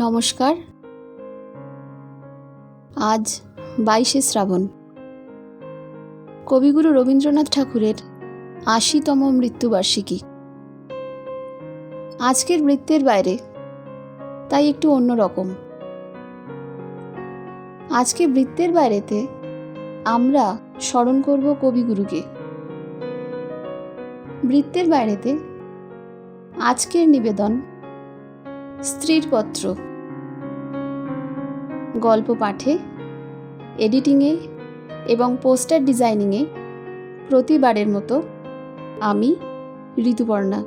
নমস্কার। আজ 22শে শ্রাবণ, কবিগুরু রবীন্দ্রনাথ ঠাকুরের ৮০তম মৃত্যুবার্ষিকী। আজকের বৃত্তের বাইরে তাই একটু অন্যরকম। আজকে বৃত্তের বাইরেতে আমরা স্মরণ করব কবিগুরুকে। বৃত্তের বাইরেতে আজকের নিবেদন স্ত্রীর পত্র। গল্প পাঠে, এডিটিংয়ে এবং পোস্টার ডিজাইনিংয়ে প্রতিবারের মতো আমি ঋতুপর্ণা।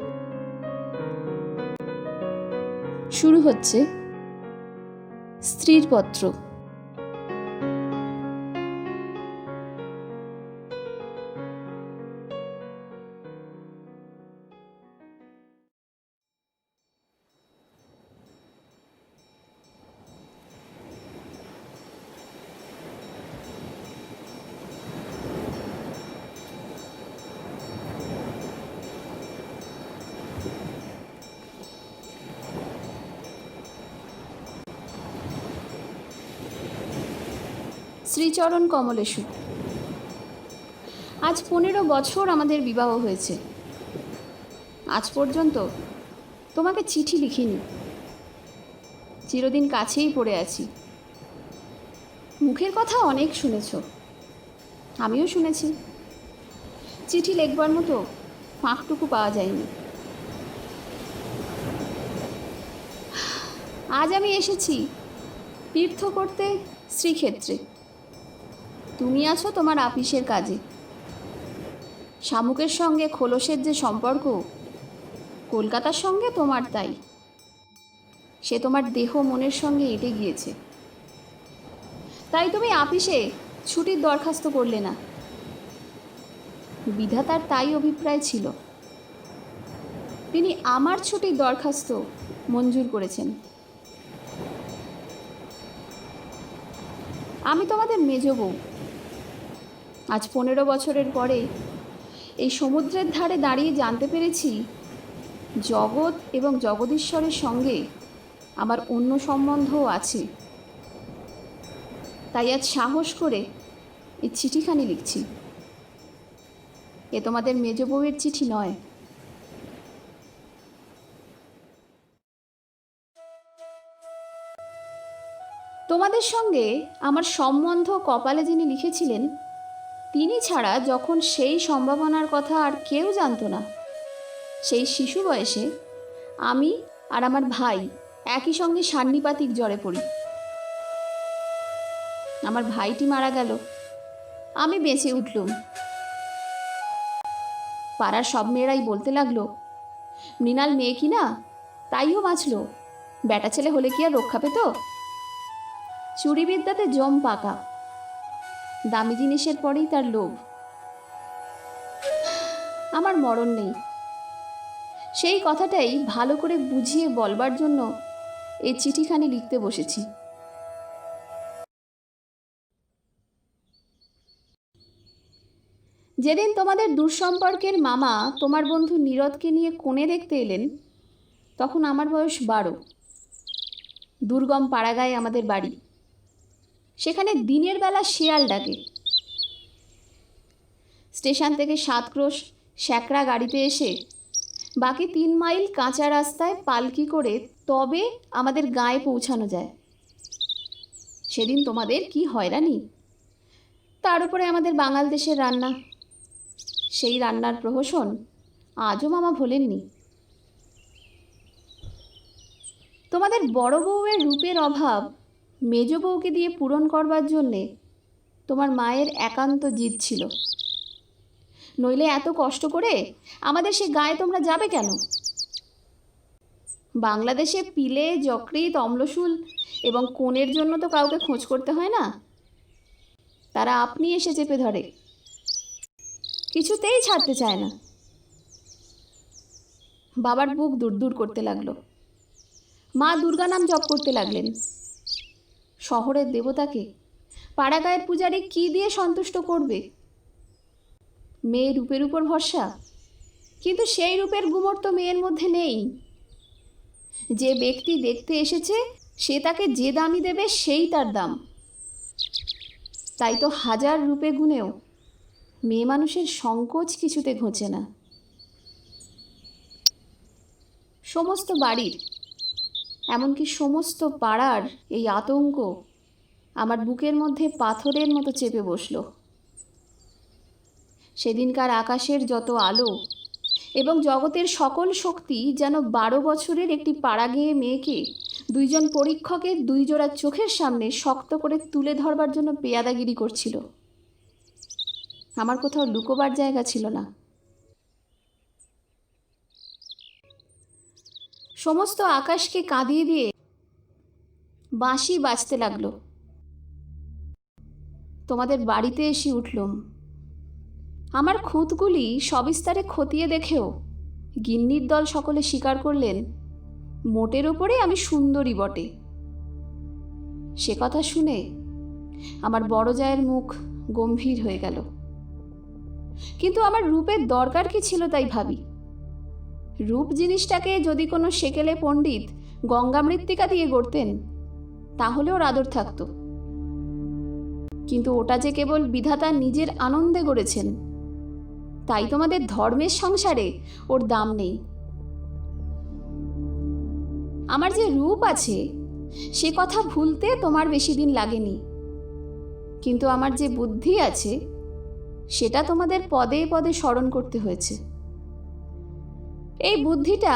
শুরু হচ্ছে স্ত্রীর পত্র। শ্রীচরণ কমলেশু। আজ 15 বছর আমাদের বিবাহ হয়েছে। আজ পর্যন্ত তোমাকে চিঠি লিখিনি। চিরদিন কাছেই পড়ে আছি। মুখের কথা অনেক শুনেছ, আমিও শুনেছি। চিঠি লেখবার মতো ফাঁকটুকু পাওয়া যায়নি। আজ আমি এসেছি তীর্থ করতে শ্রীক্ষেত্রে। তুমি আছো তোমার আপিসের কাজে। শামুকের সঙ্গে খোলসের যে সম্পর্ক, কলকাতার সঙ্গে তোমার তাই। সে তোমার দেহ মনের সঙ্গে এঁটে গিয়েছে। তাই তুমি আপিসে ছুটির দরখাস্ত করলে না। বিধাতার তাই অভিপ্রায় ছিল। তিনি আমার ছুটির দরখাস্ত মঞ্জুর করেছেন। আমি তোমাদের মেজ বউ। আজ 15 বছরের পরে এই সমুদ্রের ধারে দাঁড়িয়ে জানতে পেরেছি জগৎ এবং জগদীশ্বরের সঙ্গে আমার অন্য সম্বন্ধও আছে। তাই আজ সাহস করে এই চিঠিখানি লিখছি। এ তোমাদের মেজ বউয়ের চিঠি নয়। তোমাদের সঙ্গে আমার সম্বন্ধ কপালে যিনি লিখেছিলেন, তিনি ছাড়া যখন সেই সম্ভাবনার কথা আর কেউ জানত না, সেই শিশু বয়সে আমি আর আমার ভাই একই সঙ্গে সান্নিপাতিক জ্বরে পড়ি। আমার ভাইটি মারা গেল, আমি বেঁচে উঠলুম। পাড়ার সব মেয়েরাই বলতে লাগলো, মৃণাল মেয়ে কি না, তাইও বাঁচল, বেটা ছেলে হলে কি আর রক্ষা পেত। চুরিবিদ্যাতে জম পাকা, দামি জিনিসের পরেই তার লোভ। আমার মরণ নেই, সেই কথাটাই ভালো করে বুঝিয়ে বলবার জন্য এই চিঠিখানি লিখতে বসেছি। যেদিন তোমাদের দূরসম্পর্কের মামা তোমার বন্ধু নীরদকে নিয়ে কোণে দেখতে এলেন, তখন আমার বয়স 12। দুর্গম পাড়াগাঁয়ে আমাদের বাড়ি। সেখানে দিনের বেলা শেয়াল ডাকে। স্টেশন থেকে 7 ক্রোশ স্যাকরা গাড়িতে এসে বাকি 3 মাইল কাঁচা রাস্তায় পালকি করে তবে আমাদের গাঁয়ে পৌঁছানো যায়। সেদিন তোমাদের কি হয়রানি! তার উপরে আমাদের বাঙাল দেশের রান্না। সেই রান্নার প্রহসন আজও মামা ভোলেননি। তোমাদের বড় বউয়ের রূপের অভাব মেজ বউকে দিয়ে পূরণ করবার জন্যে তোমার মায়ের একান্ত জিদ ছিল। নইলে এত কষ্ট করে আমাদের সে গায়ে তোমরা যাবে কেন? বাংলাদেশে পিলে, যকৃৎ, অম্লশূল এবং কোণের জন্য তো কাউকে খোঁজ করতে হয় না। তারা আপনি এসে চেপে ধরে, কিছুতেই ছাড়তে চায় না। বাবার বুক দূর করতে লাগলো। মা দুর্গা নাম জপ করতে লাগলেন। শহরের দেবতাকে পাড়াগাঁয়ের পূজারী কি দিয়ে সন্তুষ্ট করবে? মেয়ে রূপের উপর ভরসা, কিন্তু সেই রূপের গুমর তো মেয়ের মধ্যে নেই। যে ব্যক্তি দেখতে এসেছে সে তাকে যে দামই দেবে সেই তার দাম। তাই তো 1000 রূপে গুণেও মেয়ে মানুষের সংকোচ কিছুতে ঘোচে না। সমস্ত বাড়ির, এমনকি সমস্ত পাড়ার এই আতঙ্ক আমার বুকের মধ্যে পাথরের মতো চেপে বসল। সেদিনকার আকাশের যত আলো এবং জগতের সকল শক্তি যেন 12 বছরের একটি পাড়াগেঁয়ে মেয়েকে 2 জন পরীক্ষকের 2 জোড়া চোখের সামনে শক্ত করে তুলে ধরবার জন্য পেয়াদাগিরি করছিল। আমার কোথাও লুকোবার জায়গা ছিল না। সমস্ত আকাশকে কাঁদিয়ে দিয়ে বাঁশি বাজতে লাগলো। তোমাদের বাড়িতে এসে উঠলুম। আমার খুঁতগুলি সবিস্তারে খতিয়ে দেখেও গিন্নির দল সকলে স্বীকার করলেন মোটের ওপরে আমি সুন্দরী বটে। সে কথা শুনে আমার বড় জায়ের মুখ গম্ভীর হয়ে গেল। কিন্তু আমার রূপের দরকার কি ছিল তাই ভাবি। রূপ জিনিসটাকে যদি কোনো সেকেলে পণ্ডিত গঙ্গা মৃত্তিকা দিয়ে গড়তেন তাহলে ওর আদর থাকতো, কিন্তু ওটা যে কেবল বিধাতা নিজের আনন্দে গড়েছেন, তাই তোমাদের ধর্মের সংসারে ওর দাম নেই। আমার যে রূপ আছে সে কথা ভুলতে তোমার বেশি দিন লাগেনি, কিন্তু আমার যে বুদ্ধি আছে সেটা তোমাদের পদে পদে স্মরণ করতে হয়েছে। এই বুদ্ধিটা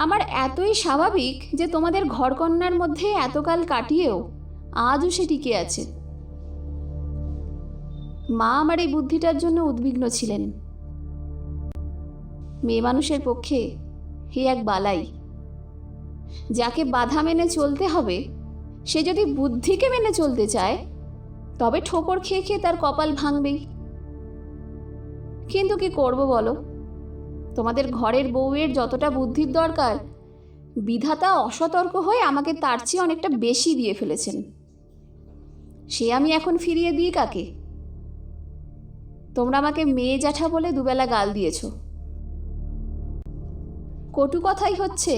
আমার এতই স্বাভাবিক যে তোমাদের ঘরকন্যার মধ্যে এতকাল কাটিয়েও আজও সে টিকে আছে। মা আমার এই বুদ্ধিটার জন্য উদ্বিগ্ন ছিলেন। মেয়ে মানুষের পক্ষে হে এক বালাই। যাকে বাধা মেনে চলতে হবে সে যদি বুদ্ধিকে মেনে চলতে চায় তবে ঠোকর খেয়ে খেয়ে তার কপাল ভাঙবেই। কিন্তু কি করব বলো, তোমাদের ঘরের বউয়ের যতটা বুদ্ধির দরকার বিধাতা অসতর্ক হয়ে আমাকে তার চেয়ে অনেকটা বেশি দিয়ে ফেলেছেন। সে আমি এখন ফিরিয়ে দিই কাকে? তোমরা আমাকে মেয়ে জ্যাঠা বলে দুবেলা গাল দিয়েছ। কটু কথাই হচ্ছে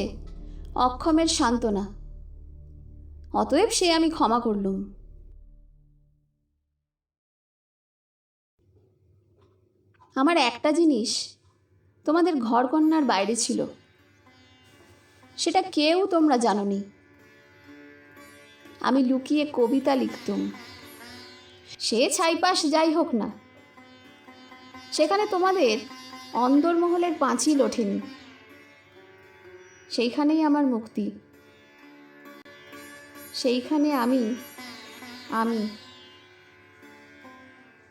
অক্ষমের সান্ত্বনা, অতএব সে আমি ক্ষমা করলুম। আমার একটা জিনিস তোমাদের ঘরকন্যার বাইরে ছিল, সেটা কেউ তোমরা জানোনি। আমি লুকিয়ে কবিতা লিখতুম। সে ছাইপাশ যাই হোক না, সেখানে তোমাদের অন্দরমহলের পাঁচিল ওঠেনি। সেইখানেই আমার মুক্তি, সেইখানে আমি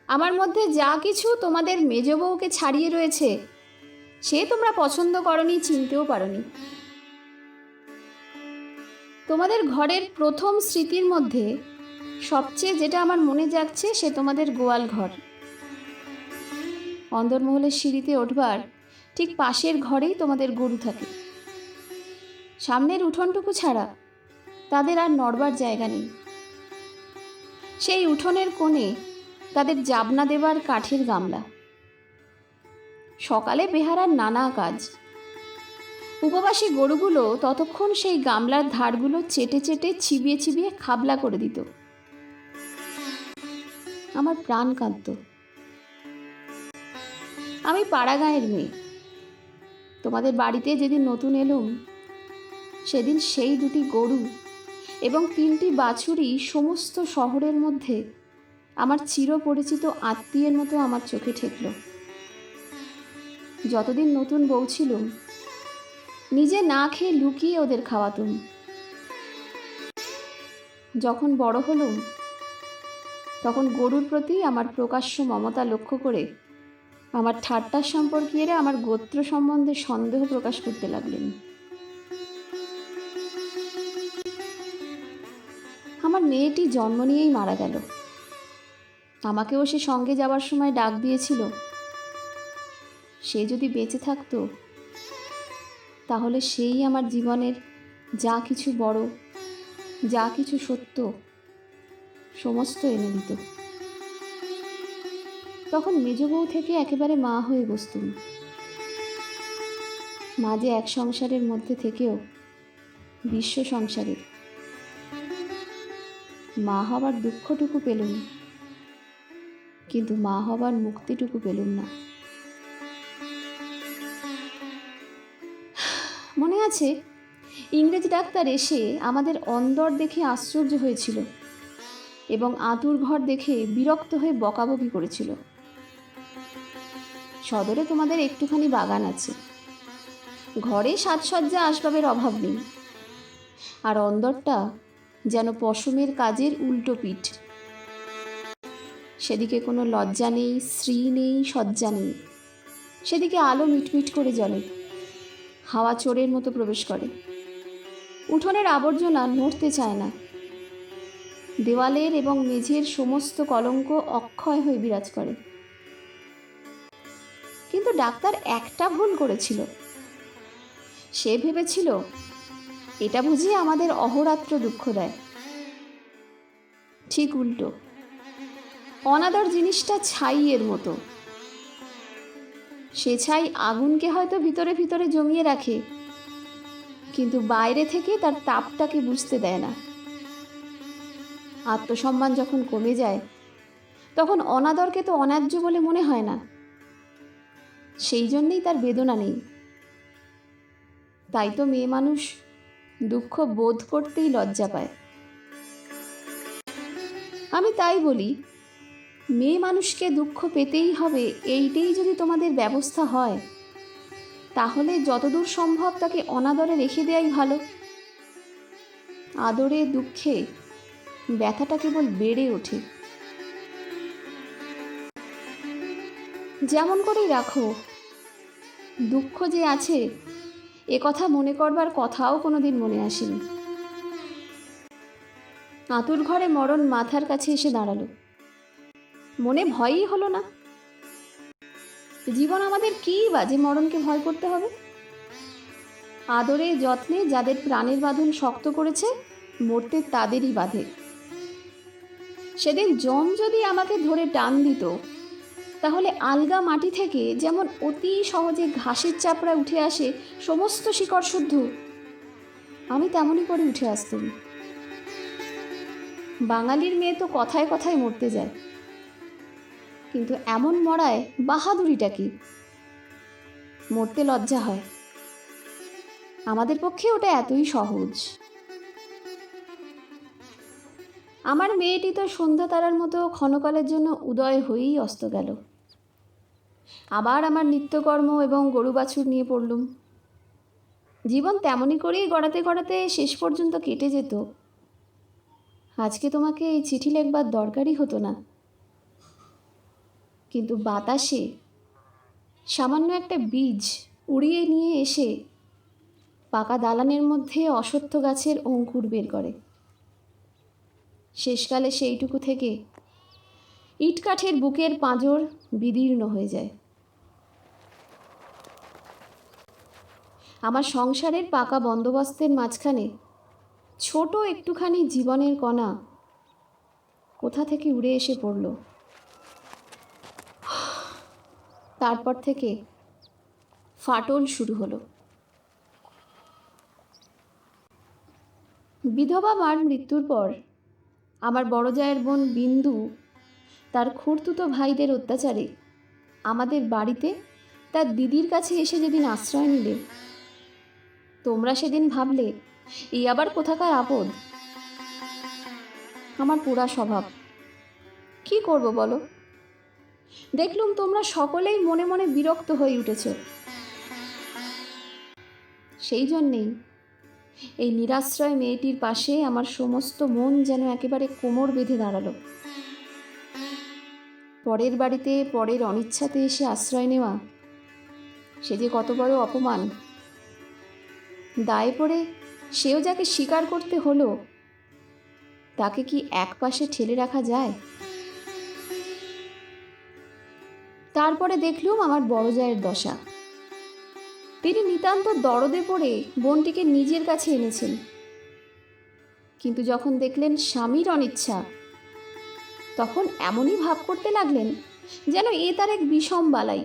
আমার মধ্যে যা কিছু তোমাদের মেজ বউকে ছাড়িয়ে রয়েছে সে তোমরা পছন্দ করনি, চিনতেও পারোনি। তোমাদের ঘরের প্রথম স্মৃতির মধ্যে সবচেয়ে যেটা আমার মনে জাগছে সে তোমাদের গোয়াল ঘর। অন্দরমহলের সিঁড়িতে ওঠবার ঠিক পাশের ঘরেই তোমাদের গরু থাকে। সামনের উঠোনটুকু ছাড়া তাদের আর নড়বার জায়গা নেই। সেই উঠোনের কোণে তাদের জাবনা দেবার কাঠের গামলা। সকালে বেহারার নানা কাজ। উপবাসী গরুগুলো ততক্ষণ সেই গামলার ধারগুলো চেটে চেটে চিবিয়ে চিবিয়ে খাবলা করে দিত। আমার প্রাণ কাঁদত। আমি পাড়াগাঁয়ের মেয়ে। তোমাদের বাড়িতে যেদিন নতুন এলুম সেদিন সেই 2টি গরু এবং 3টি বাছুরি সমস্ত শহরের মধ্যে আমার চিরপরিচিত আত্মীয়ের মতো আমার চোখে ঠেকল। যতদিন নতুন বউ ছিলুম নিজে না খেয়ে লুকিয়ে ওদের খাওয়াতুম। যখন বড় হলুম তখন গরুর প্রতি আমার প্রকাশ্য মমতা লক্ষ্য করে আমার ঠাট্টার সম্পর্কীয়রা আমার গোত্র সম্বন্ধে সন্দেহ প্রকাশ করতে লাগলেন। আমার মেয়েটি জন্ম নিয়েই মারা গেল। আমাকেও সে সঙ্গে যাবার সময় ডাক দিয়েছিল। সে যদি বেঁচে থাকতো তাহলে সেই আমার জীবনের যা কিছু বড়, যা কিছু সত্য সমস্ত এনে দিত। তখন মেজ বউ থেকে একেবারে মা হয়ে বসতুম। মাঝে এক সংসারের মধ্যে থেকেও বিশ্ব সংসারের মা হবার দুঃখটুকু পেলুম, কিন্তু মা হবার মুক্তিটুকু পেলুম না। মনে আছে, ইংরেজ ডাক্তার এসে আমাদের অন্দর দেখে আশ্চর্য হয়েছিল এবং আঁতুর ঘর দেখে বিরক্ত হয়ে বকাবকি করেছিল। সদরে তোমাদের একটুখানি বাগান আছে, ঘরে সাজসজ্জা আসবাবের অভাব নেই, আর অন্দরটা যেন পশমের কাজের উল্টো পিঠ। সেদিকে কোনো লজ্জা নেই, শ্রী নেই, সজ্জা নেই। সেদিকে আলো মিটমিট করে জ্বলে, হাওয়া চোরের মতো প্রবেশ করে। উঠোনের আবর্জনা নড়তে চায় না, দেওয়ালের এবং মেঝের সমস্ত কলঙ্ক অক্ষয় হয়ে বিরাজ করে। কিন্তু ডাক্তার একটা ভুল করেছিল। সে ভেবেছিল এটা বুঝি আমাদের অহোরাত্র দুঃখ দেয়। ঠিক উল্টো, অনাদর জিনিসটা ছাইয়ের মতো। সে ছাই আগুনকে হয়তো ভিতরে ভিতরে জমিয়ে রাখে, কিন্তু বাইরে থেকে তার তাপটাকে বুঝতে দেয় না। আত্মসম্মান যখন কমে যায়, তখন অনাদরকে তো অন্যায্য বলে মনে হয় না। সেই জন্যেই তার বেদনা নেই। তাই তো মেয়ে মানুষ দুঃখ বোধ করতেই লজ্জা পায়। আমি তাই বলি, মেয়ে মানুষকে দুঃখ পেতেই হবে, এইটাই যদি তোমাদের ব্যবস্থা হয়, তাহলে যতদূর সম্ভব তাকে অনাদরে রেখে দেওয়াই ভালো। আদরে দুঃখে ব্যথাটা কেবল বেড়ে ওঠে। যেমন করেই রাখো, দুঃখ যে আছে এ কথা মনে করবার কথাও কোনোদিন মনে আসেনি। আঁতুর ঘরে মরণ মাথার কাছে এসে দাঁড়ালো, মনে ভয়ই হলো না। জীবন আমাদের কী বাজে মরণকে ভয় করতে হবে? আদরে যত্নে যাদের প্রাণের বাঁধন শক্ত করেছে, মরতে তাদেরই বাঁধে। সেদিন যম যদি আমাকে ধরে টান দিত, তাহলে আলগা মাটি থেকে যেমন অতি সহজে ঘাসের চাপড়া উঠে আসে সমস্ত শিকড় শুদ্ধ, আমি তেমনই করে উঠে আসতাম। বাঙালির মেয়ে তো কথায় কথায় মরতে যায়, কিন্তু এমন মরায় বাহাদুরিটা কি? মরতে লজ্জা হয়। আমাদের পক্ষে ওটা এতই সহজ। আমার মেয়েটি তো সন্ধ্যা তারার মতো ক্ষণকালের জন্য উদয় হয়েই অস্ত গেল। আবার আমার নিত্যকর্ম এবং গরু বাছুর নিয়ে পড়লুম। জীবন তেমনই করেই গড়াতে গড়াতে শেষ পর্যন্ত কেটে যেত। আজকে তোমাকে এই চিঠি লেখবার দরকারই হতো না, কিন্তু বাতাসে সামান্য একটা বীজ উড়িয়ে নিয়ে এসে পাকা দালানের মধ্যে অশ্বত্থ গাছের অঙ্কুর বের করে। শেষকালে সেইটুকু থেকে ইটকাঠের বুকের পাঁজর বিদীর্ণ হয়ে যায়। আমার সংসারের পাকা বন্দোবস্তের মাঝখানে ছোট একটুখানি জীবনের কণা কোথা থেকে উড়ে এসে পড়ল। তারপর থেকে ফাটল শুরু হলো। বিধবা মার মৃত্যুর পর আমার বড় জায়ের বোন বিন্দু তার খুড়তুতো ভাইদের অত্যাচারে আমাদের বাড়িতে তার দিদির কাছে এসে যেদিন আশ্রয় নিলে, তোমরা সেদিন ভাবলে এই আবার কোথাকার আপদ। আমার পোড়া স্বভাব, কি করব বলো? দেখলুম তোমরা সকলেই মনে মনে বিরক্ত হয়ে উঠেছ। সেই জন্যেই এই নিরাশ্রয় মেয়েটির পাশে আমার সমস্ত মন যেন একেবারে কোমর বেঁধে দাঁড়ালো। পরের বাড়িতে পরের অনিচ্ছাতে এসে আশ্রয় নেওয়া, সে যে কত বড় অপমান। দায়ে পড়ে সেও যাকে স্বীকার করতে হলো, তাকে কি এক পাশে ঠেলে রাখা যায়? তারপরে দেখলুম আমার বড় জায়ের দশা। তিনি নিতান্ত দরদে পড়ে বোনটিকে নিজের কাছে এনেছেন, কিন্তু যখন দেখলেন স্বামীর অনিচ্ছা, তখন এমনই ভাব করতে লাগলেন যেন এ তার এক বিষম বালাই,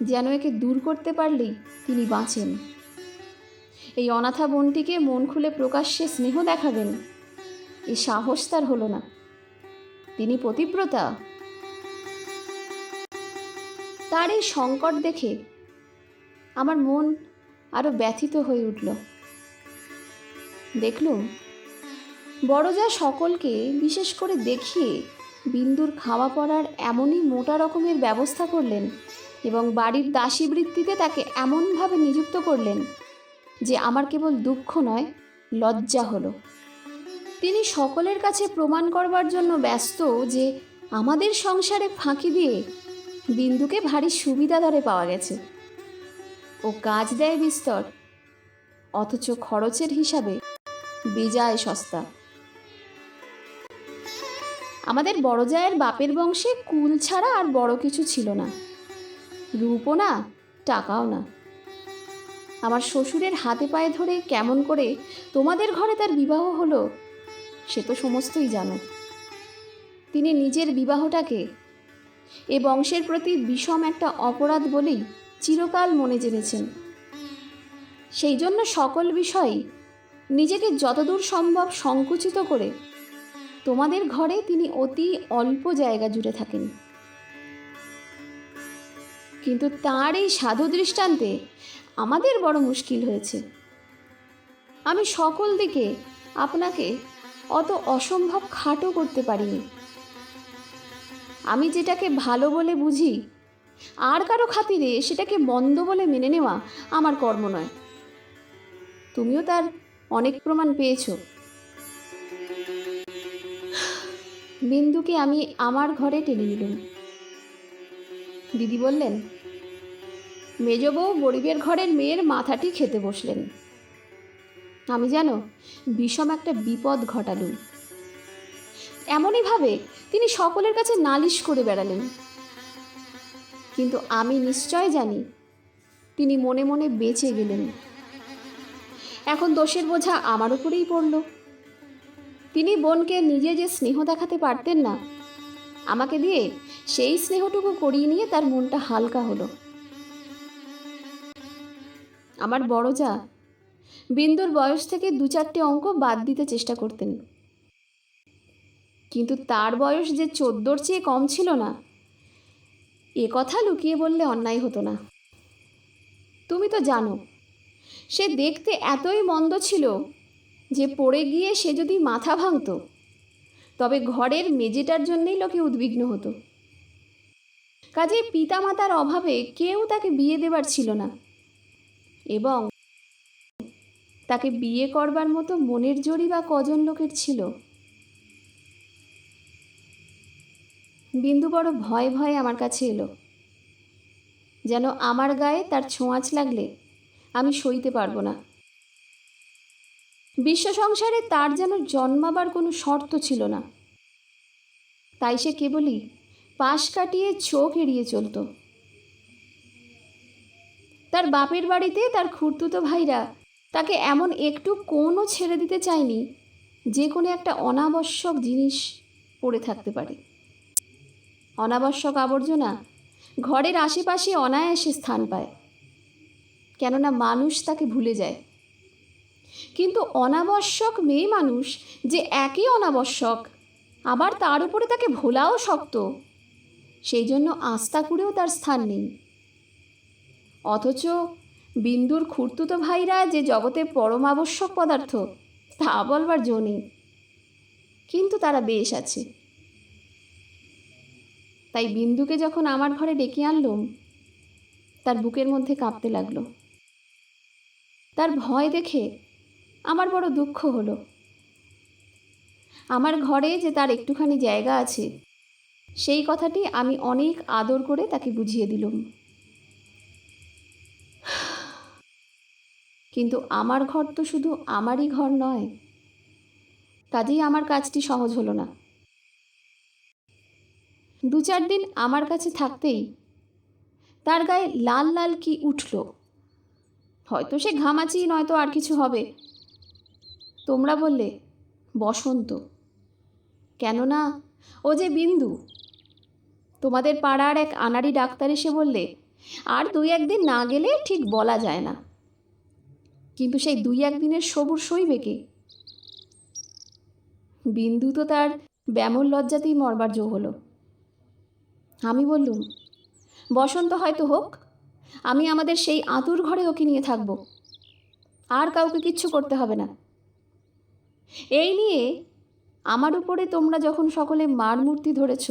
যেন একে দূর করতে পারলেই তিনি বাঁচেন। এই অনাথা বোনটিকে মন খুলে প্রকাশ্যে স্নেহ দেখাবেন, এ সাহস তার হলো না। তিনি পতিব্রতা। তার এই সংকট দেখে আমার মন আরো ব্যথিত হয়ে উঠল। দেখলুম বড়জা সকলকে বিশেষ করে দেখিয়ে বিন্দুর খাওয়া পড়ার এমনই মোটা রকমের ব্যবস্থা করলেন এবং বাড়ির দাসী বৃত্তিতে তাকে এমনভাবে নিযুক্ত করলেন যে আমার কেবল দুঃখ নয়, লজ্জা হলো। তিনি সকলের কাছে প্রমাণ করবার জন্য ব্যস্ত যে আমাদের সংসারে ফাঁকি দিয়ে বিন্দুকে ভারী সুবিধা দরে পাওয়া গেছে। ও কাজ দেয় বিস্তর, অথচ খরচের হিসাবে বেজায় সস্তা। আমাদের বড় জায়ের বাপের বংশে কুল ছাড়া আর বড় কিছু ছিল না, রূপও না, টাকাও না। আমার শ্বশুরের হাতে পায়ে ধরে কেমন করে তোমাদের ঘরে তার বিবাহ হলো সে তো সমস্তই জানো। তিনি নিজের বিবাহটাকে এ বংশের প্রতি বিষম একটা অপরাধ বলেই চিরকাল মনে জেনেছেন। সেই জন্য সকল বিষয়ই নিজেকে যতদূর সম্ভব সংকুচিত করে তোমাদের ঘরে তিনি অতি অল্প জায়গা জুড়ে থাকেন। কিন্তু তার এই সাধু দৃষ্টান্তে আমাদের বড় মুশকিল হয়েছে। আমি সকল দিকে আপনাকে অত অসম্ভব খাটো করতে পারিনি। আমি যেটাকে ভালো বলে বুঝি আর কারো খাতিরে সেটাকে মন্দ বলে মেনে নেওয়া আমার কর্ম নয়। তুমিও তার অনেক প্রমাণ পেয়েছ। বিন্দুকে আমি আমার ঘরে টেনে নিলাম। দিদি বললেন, মেজ বউ গরিবের ঘরের মেয়ের মাথাটি খেতে বসলেন। আমি জানো বিষম একটা বিপদ ঘটালুম। এমনইভাবে তিনি সকলের কাছে নালিশ করে বেড়ালেন। কিন্তু আমি নিশ্চয় জানি তিনি মনে মনে বেঁচে গেলেন। এখন দোষের বোঝা আমার উপরেই পড়ল। তিনি বোনকে নিজে যে স্নেহ দেখাতে পারতেন না, আমাকে দিয়ে সেই স্নেহটুকু করিয়ে নিয়ে তার মনটা হালকা হলো। আমার বড় যা বিন্দুর বয়স থেকে 2-4টে অঙ্ক বাদ দিতে চেষ্টা করতেন, কিন্তু তার বয়স যে 14-র চেয়ে কম ছিল না এ কথা লুকিয়ে বললে অন্যায় হতো না। তুমি তো জানো সে দেখতে এতই মন্দ ছিল যে পড়ে গিয়ে সে যদি মাথা ভাঙত তবে ঘরের মেজেটার জন্যই লোকে উদ্বিগ্ন হতো। কাজেই পিতামাতার অভাবে কেউ তাকে বিয়ে দেবার ছিল না এবং তাকে বিয়ে করবার মতো মনের জোরই বা কজন লোকের ছিল। বিন্দু বড় ভয়ে ভয়ে আমার কাছে এলো, যেন আমার গায়ে তার ছোঁয়াচ লাগলে আমি সইতে পারবো না। বিশ্ব সংসারে তার যেন জন্মাবার কোনো শর্ত ছিল না, তাই সে কেবলই পাশ কাটিয়ে চোখ এড়িয়ে চলত। তার বাপের বাড়িতে তার খুড়তুতো ভাইরা তাকে এমন একটু কোণও ছেড়ে দিতে চায়নি যে কোনো একটা অনাবশ্যক জিনিস পড়ে থাকতে পারে। অনাবশ্যক আবর্জনা ঘরের আশেপাশে অনায়াসে স্থান পায়, কেননা মানুষ তাকে ভুলে যায়। কিন্তু অনাবশ্যক মেয়ে মানুষ যে একই অনাবশ্যক, আবার তার উপরে তাকে ভোলাও শক্ত, সেই জন্য আস্থা করেও তার স্থান নেই। অথচ বিন্দুর খুড়তুতো ভাইরা যে জগতে পরম আবশ্যক পদার্থ তা বলবার জো নেই, কিন্তু তারা বেশ আছে। তাই বিন্দুকে যখন আমার ঘরে ডেকে আনলুম তার বুকের মধ্যে কাঁপতে লাগলো। তার ভয় দেখে আমার বড় দুঃখ হলো। আমার ঘরে যে তার একটুখানি জায়গা আছে সেই কথাটি আমি অনেক আদর করে তাকে বুঝিয়ে দিলুম। কিন্তু আমার ঘর তো শুধু আমারই ঘর নয়, কাজেই আমার কাজটি সহজ হলো না। 2-4 দিন আমার কাছে থাকতেই তার গায়ে লাল লাল কি উঠল। হয়তো সে ঘামাচি, নয়তো আর কিছু হবে। তোমরা বললে বসন্ত, কেননা ও যে বিন্দু। তোমাদের পাড়ার এক আনাড়ি ডাক্তার এসে বললে আর 2-1 দিন না গেলে ঠিক বলা যায় না। কিন্তু সেই 2-1 দিনের সবুর সইবে কে? বিন্দু তো তার ব্যামোর লজ্জাতেই মরবার জো হলো। আমি বললুম, বসন্ত হয়তো হোক, আমি আমাদের সেই আঁতুর ঘরে ওকে নিয়ে থাকবো, আর কাউকে কিচ্ছু করতে হবে না। এই নিয়ে আমার উপরে তোমরা যখন সকলে মার মূর্তি ধরেছ,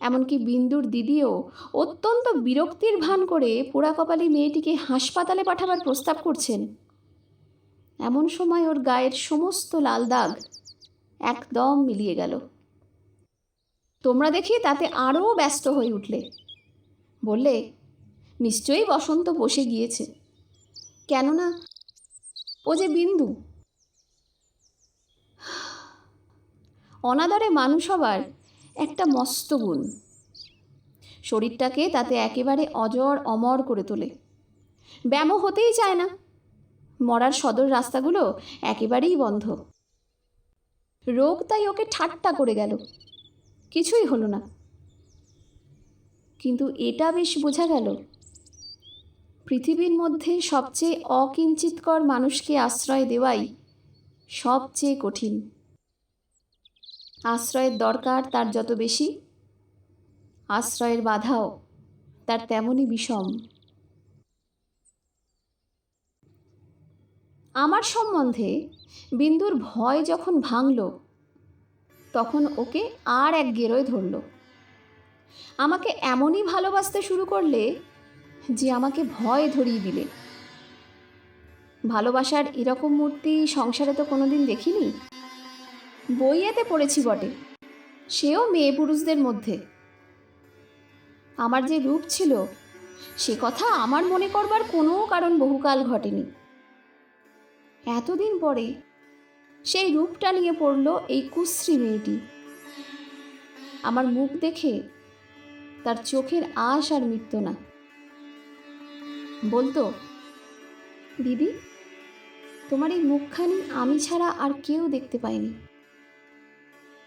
এমনকি বিন্দুর দিদিও অত্যন্ত বিরক্তির ভান করে পোড়াকপালি মেয়েটিকে হাসপাতালে পাঠাবার প্রস্তাব করছেন, এমন সময় ওর গায়ের সমস্ত লাল দাগ একদম মিলিয়ে গেল। তোমরা দেখি তাতে আরও ব্যস্ত হয়ে উঠলে, বললে নিশ্চয়ই বসন্ত বসে গিয়েছে, কেননা ও যে বিন্দু। অনাদরে মানুষ হবার একটা মস্ত গুণ, শরীরটাকে তাতে একেবারে অজর অমর করে তোলে। ব্যামো হতেই চায় না, মরার সদর রাস্তাগুলো একেবারেই বন্ধ। রোগ তাই ওকে ঠাট্টা করে গেল, কিছুই হলো না। কিন্তু এটা বেশ বোঝা গেল, পৃথিবীর মধ্যে সবচেয়ে অকিঞ্চিতকর মানুষকে আশ্রয় দেওয়াই সবচেয়ে কঠিন। আশ্রয়ের দরকার তার যত বেশি, আশ্রয়ের বাধাও তার তেমনই বিষম। আমার সম্বন্ধে বিন্দুর ভয় যখন ভাঙল, তখন ওকে আর এক গেরোয় ধরল। আমাকে এমনই ভালোবাসতে শুরু করলে যে আমাকে ভয় ধরিয়ে দিলে। ভালোবাসার এরকম মূর্তি সংসারে তো কোনোদিন দেখিনি। বইয়েতে পড়েছি বটে, সেও মেয়ে পুরুষদের মধ্যে। আমার যে রূপ ছিল সে কথা আমার মনে করবার কোনো কারণ বহুকাল ঘটেনি। এতদিন পরে সেই রূপটা নিয়ে পড়ল এই কুশ্রী মেয়েটি। আমার মুখ দেখে তার চোখের আশ আর মিটত না। বলতো, দিদি, তোমার এই মুখখানি আমি ছাড়া আর কেউ দেখতে পায়নি।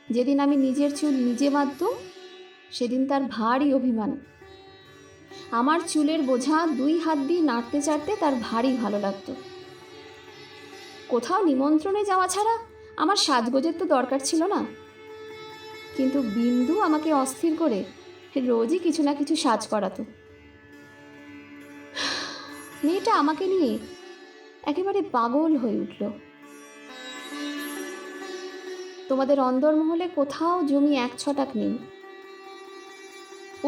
যেদিন আমি নিজের চুল নিজে বাঁধতুম, সেদিন তার ভারী অভিমান। আমার চুলের বোঝা 2 হাত দিয়ে নাড়তে চাড়তে তার ভারী ভালো লাগতো। কোথাও নিমন্ত্রণে যাওয়া ছাড়া আমার সাজগোজের তো দরকার ছিল না। কিন্তু বিন্দু আমাকে অস্থির করে রোজই কিছু না কিছু সাজ করাতো। মেয়েটা আমাকে নিয়ে একেবারে পাগল হয়ে উঠল। তোমাদের অন্দরমহলে কোথাও জমি 1 ছটাক নেই।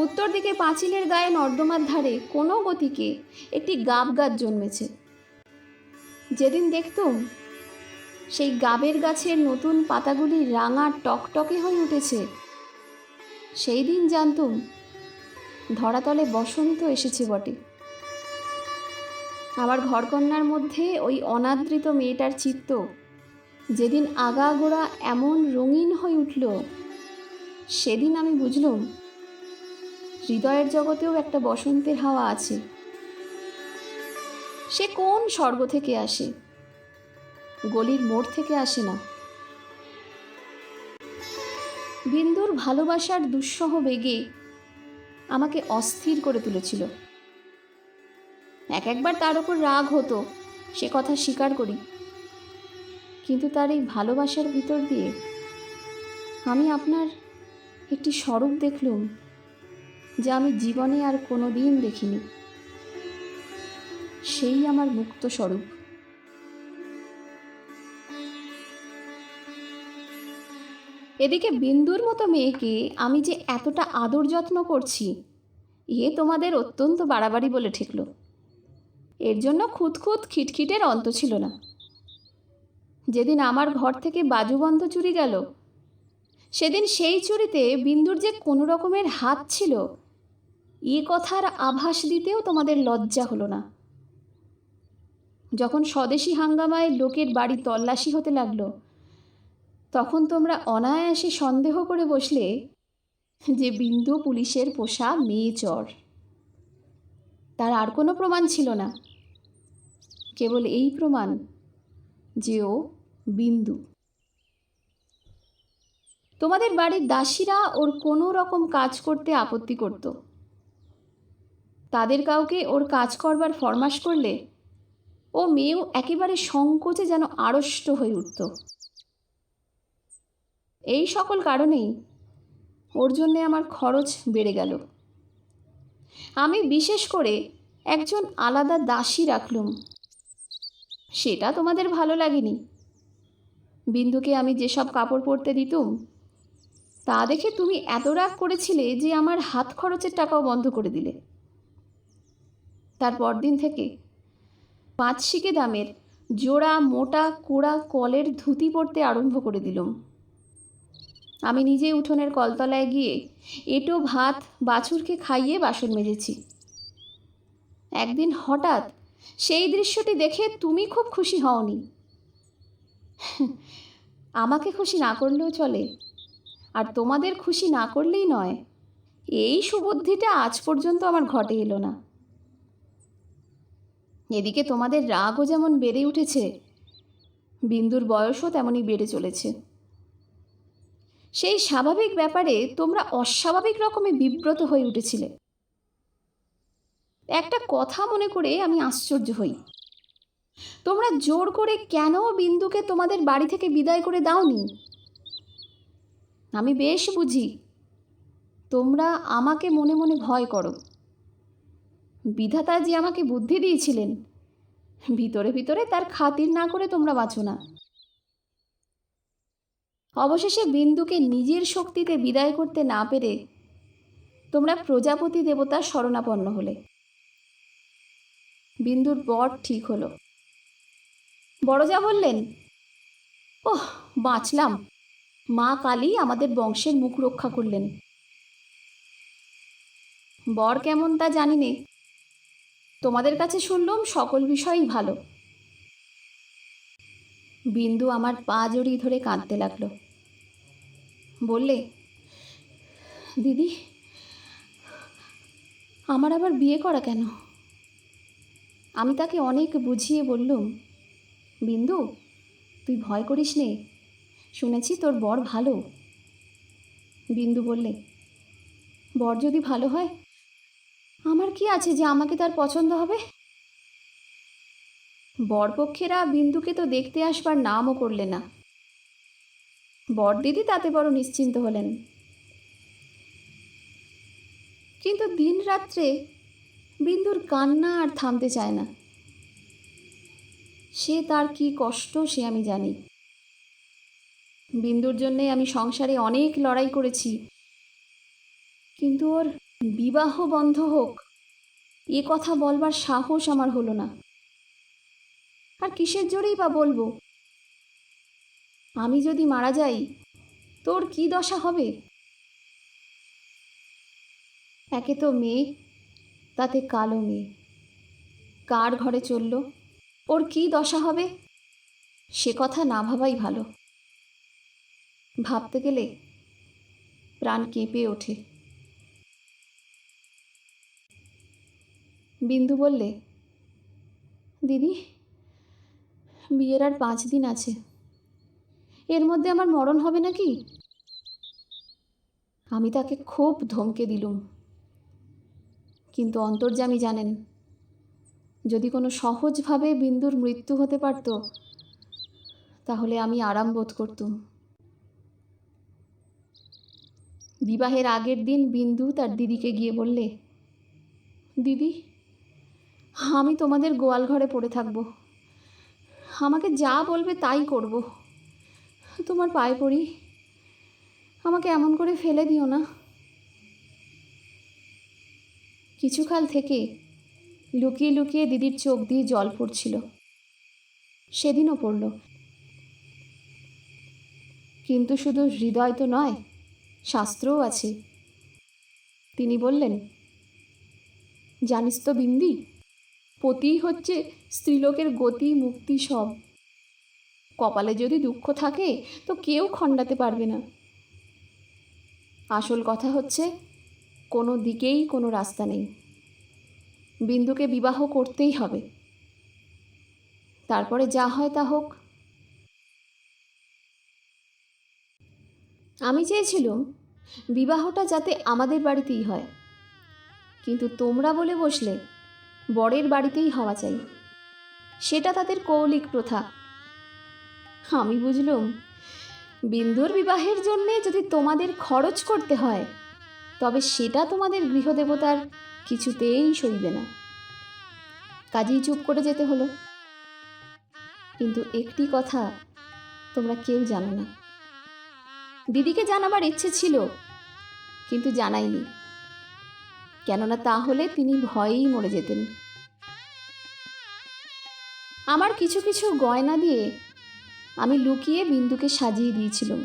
উত্তর দিকে পাঁচিলের গায়ে নর্দমার ধারে কোনো গতিকে একটি গাব গাছ জন্মেছে। যেদিন দেখতুম সেই গাবের গাছের নতুন পাতাগুলি রাঙা টকটকে হয়ে উঠেছে, সেই দিন জানতুম ধরাতলে বসন্ত এসেছে বটে। আমার ঘরকন্যার মধ্যে ওই অনাদৃত মেয়েটার চিত্ত যেদিন আগাগোড়া এমন রঙিন হয়ে উঠল, সেদিন আমি বুঝলুম হৃদয়ের জগতেও একটা বসন্তের হাওয়া আছে। সে কোন স্বর্গ থেকে আসে, গলির মোড় থেকে আসে না। বিন্দুর ভালোবাসার দুঃসহ বেগে আমাকে অস্থির করে তুলেছিল। একবার তার ওপর রাগ হতো, সে কথা স্বীকার করি। কিন্তু তার এই ভালোবাসার ভিতর দিয়ে আমি আপনার একটি স্বরূপ দেখলুম, যা আমি জীবনে আর কোনো দিন দেখিনি। সেই আমার মুক্ত স্বরূপ। এদিকে বিন্দুর মতো মেয়েকে আমি যে এতটা আদর যত্ন করছি, এ তোমাদের অত্যন্ত বাড়াবাড়ি বলে ঠেকল। এর জন্য খুঁতখুঁত খিটখিটের অন্ত ছিল না। যেদিন আমার ঘর থেকে বাজুবন্ধ চুরি গেল, সেদিন সেই চুরিতে বিন্দুর যে কোনো রকমের হাত ছিল, এ কথার আভাস দিতেও তোমাদের লজ্জা হলো না। যখন স্বদেশী হাঙ্গামায় লোকের বাড়ি তল্লাশি হতে লাগলো, তখন তোমরা অনায়াসে সন্দেহ করে বসলে যে বিন্দু পুলিশের পোষা মেয়ে চোর। তার আর কোনো প্রমাণ ছিল না, কেবল এই প্রমাণ যে ও বিন্দু। তোমাদের বাড়ির দাসীরা ওর কোনো রকম কাজ করতে আপত্তি করত। তাদের কাউকে ওর কাজ করবার ফরমাশ করলে ও মেয়েও একেবারে সংকোচে যেন আড়ষ্ট হয়ে উঠত। এই সকল কারণেই ওর জন্যে আমার খরচ বেড়ে গেল। আমি বিশেষ করে একজন আলাদা দাসী রাখলুম। সেটা তোমাদের ভালো লাগেনি। বিন্দুকে আমি যেসব কাপড় পরতে দিতুম তা দেখে তুমি এত রাগ করেছিলে যে আমার হাত খরচের টাকাও বন্ধ করে দিলে। তার পরদিন থেকে 5 শিকে দামের জোড়া মোটা কোড়া কলের ধুতি পরতে আরম্ভ করে দিলুম। আমি নিজে উঠোনের কলতলায় গিয়ে এঁটো ভাত বাছুরকে খাইয়ে বাসন মেজেছি। একদিন হঠাৎ সেই দৃশ্যটি দেখে তুমি খুব খুশি হওনি। আমাকে খুশি না করলেও চলে, আর তোমাদের খুশি না করলেই নয়, এই সুবুদ্ধিটা আজ পর্যন্ত আমার ঘটে এলো না। এদিকে তোমাদের রাগও যেমন বেড়ে উঠেছে, বিন্দুর বয়সও তেমনই বেড়ে চলেছে। সেই স্বাভাবিক ব্যাপারে তোমরা অস্বাভাবিক রকমে বিব্রত হয়ে উঠেছিলে। একটা কথা মনে করে আমি আশ্চর্য হই, তোমরা জোর করে কেন বিন্দুকে তোমাদের বাড়ি থেকে বিদায় করে দাওনি? আমি বেশ বুঝি তোমরা আমাকে মনে মনে ভয় করো। বিধাতা যে আমাকে বুদ্ধি দিয়েছিলেন, ভিতরে ভিতরে তার খাতির না করে তোমরা বাঁচো না। অবশেষে বিন্দুকে নিজের শক্তিতে বিদায় করতে না পেরে তোমরা প্রজাপতি দেবতার শরণাপন্ন হলে। বিন্দুর বর ঠিক হলো। বড়জা বললেন, ওহ, বাঁচলাম, মা কালী আমাদের বংশের মুখ রক্ষা করলেন। বর কেমন তা জানি নে, তোমাদের কাছে শুনলাম সকল বিষয়ই ভালো। বিন্দু আমার পা জড়িয়ে ধরে কাঁদতে লাগলো। বললে, দিদি, আমার আবার বিয়ে করা কেন? আমি তাকে অনেক বুঝিয়ে বললুম, বিন্দু, তুই ভয় করিস নে, শুনেছি তোর বর ভালো। বিন্দু বললে, বর যদি ভালো হয় আমার কি আছে যে আমাকে তার পছন্দ হবে? বরপক্ষেরা বিন্দুকে তো দেখতে আসবার নামও করলে না। বরদিদি তাতে বড় নিশ্চিন্ত হলেন। কিন্তু দিন রাত্রে বিন্দুর কান্না আর থামতে চায় না। সে তার কি কষ্ট সে আমি জানি। বিন্দুর জন্যে আমি সংসারে অনেক লড়াই করেছি, কিন্তু ওর বিবাহ বন্ধ হোক এ কথা বলবার সাহস আমার হলো না। আর কিসের জোরেই বা বলবো? আমি যদি মারা যাই তোর কি দশা হবে? একে তো মেয়ে, তাতে কালো মেয়ে, কার ঘরে চলল, ওর কি দশা হবে সে কথা না ভাবাই ভালো। ভাবতে গেলে প্রাণ কেঁপে ওঠে। বিন্দু বললে, দিদি, বিয়ের আর 5 দিন আছে, এর মধ্যে আমার মরণ হবে নাকি? আমি তাকে খুব ধমকে দিলুম, কিন্তু অন্তর্যামী জানেন, যদি কোনো সহজভাবে বিন্দুর মৃত্যু হতে পারত তাহলে আমি আরাম বোধ করতুম। বিবাহের আগের দিন বিন্দু তার দিদিকে গিয়ে বললে, দিদি, আমি তোমাদের গোয়াল ঘরে পড়ে থাকব, আমাকে যা বলবে তাই করব, তোমার পায়ে পড়ি, আমাকে এমন করে ফেলে দিও না। কিছুকাল থেকে লুকিয়ে লুকিয়ে দিদির চোখ দিয়ে জল পড়ছিল, সেদিনও পড়ল। কিন্তু শুধু হৃদয় তো নয়, শাস্ত্রও আছে। তিনি বললেন, জানিস তো বিন্দি, পতিই হচ্ছে স্ত্রীলোকের গতি মুক্তি সব। কপালে যদি দুঃখ থাকে তো কেউ খণ্ডাতে পারবে না। আসল কথা হচ্ছে কোনো দিকেই কোনো রাস্তা নেই, বিন্দুকে বিবাহ করতেই হবে, তারপরে যা হয় তা হোক। আমি চেয়েছিলাম বিবাহটা যাতে আমাদের বাড়িতেই হয়, কিন্তু তোমরা বলে বসলে বরের বাড়িতেই হওয়া চাই, সেটা তাদের কৌলিক প্রথা। আমি বুঝলুম বিন্দুর বিবাহের জন্যে যদি তোমাদের খরচ করতে হয়, তবে সেটা তোমাদের গৃহদেবতার কিছুতেই সইবে না। কাজেই চুপ করে যেতে হলো। কিন্তু একটি কথা তোমরা কেউ জানো না। দিদিকে জানাবার ইচ্ছে ছিল, কিন্তু জানাইনি, কেননা তাহলে তিনি ভয়েই মরে যেতেন। আমার কিছু কিছু গয়না দিয়ে আমি লুকিয়ে বিন্দুকে সাজিয়ে দিয়েছিলাম।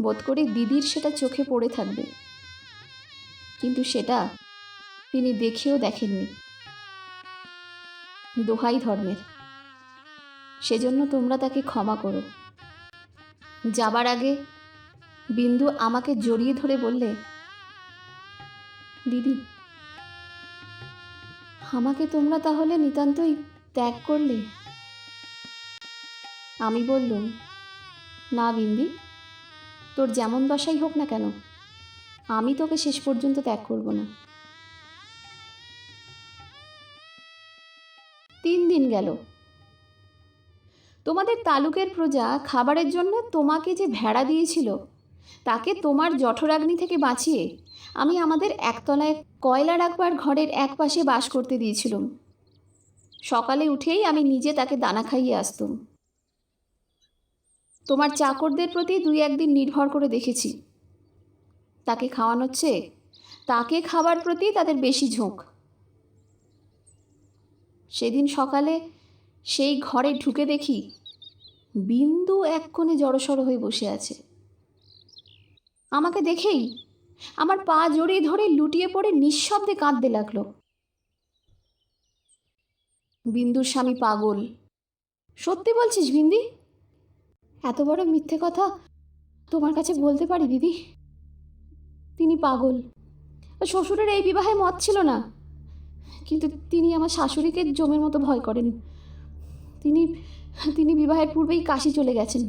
বোধ করি দিদির সেটা চোখে পড়ে থাকবে, কিন্তু সেটা তিনি দেখেও দেখেননি। দোহাই ধর্মের, সেজন্য তোমরা তাকে ক্ষমা করো। যাবার আগে বিন্দু আমাকে জড়িয়ে ধরে বললে, দিদি, আমাকে তোমরা তাহলে নিতান্তই ত্যাগ করলে? আমি বললুম, না বিন্দি, তোর যেমন দশাই হোক না কেন, আমি তোকে শেষ পর্যন্ত ত্যাগ করব না। 3 দিন গেল। তোমাদের তালুকের প্রজা খাবারের জন্য তোমাকে যে ভেড়া দিয়েছিল, তাকে তোমার জঠরাগ্নি থেকে বাঁচিয়ে আমি আমাদের একতলায় কয়লা রাখবার ঘরের এক পাশে বাস করতে দিয়েছিলাম। সকালে উঠেই আমি নিজে তাকে দানা খাইয়ে আসতুম। তোমার চাকরদের প্রতি 2-1 দিন নির্ভর করে দেখেছি। তাকে খাওয়ানোর চেয়ে তাকে খাবার প্রতি তাদের বেশি ঝোঁক। সেদিন সকালে সেই ঘরে ঢুকে দেখি বিন্দু এক কোণে জড়সড় হয়ে বসে আছে। আমাকে দেখেই আমার পা জড়িয়ে ধরে লুটিয়ে পড়ে নিঃশব্দে কাঁদতে লাগলো। বিন্দুর স্বামী পাগল। সত্যি বলছিস বিন্দি? এত বড় মিথ্যে কথা তোমার কাছে বলতে পারি দিদি? তিনি পাগল। শ্বশুরের এই বিবাহে মত ছিল না, কিন্তু তিনি আমার শাশুড়িকে জমের মতো ভয় করেন। তিনি বিবাহের পূর্বেই কাশি চলে গেছেন।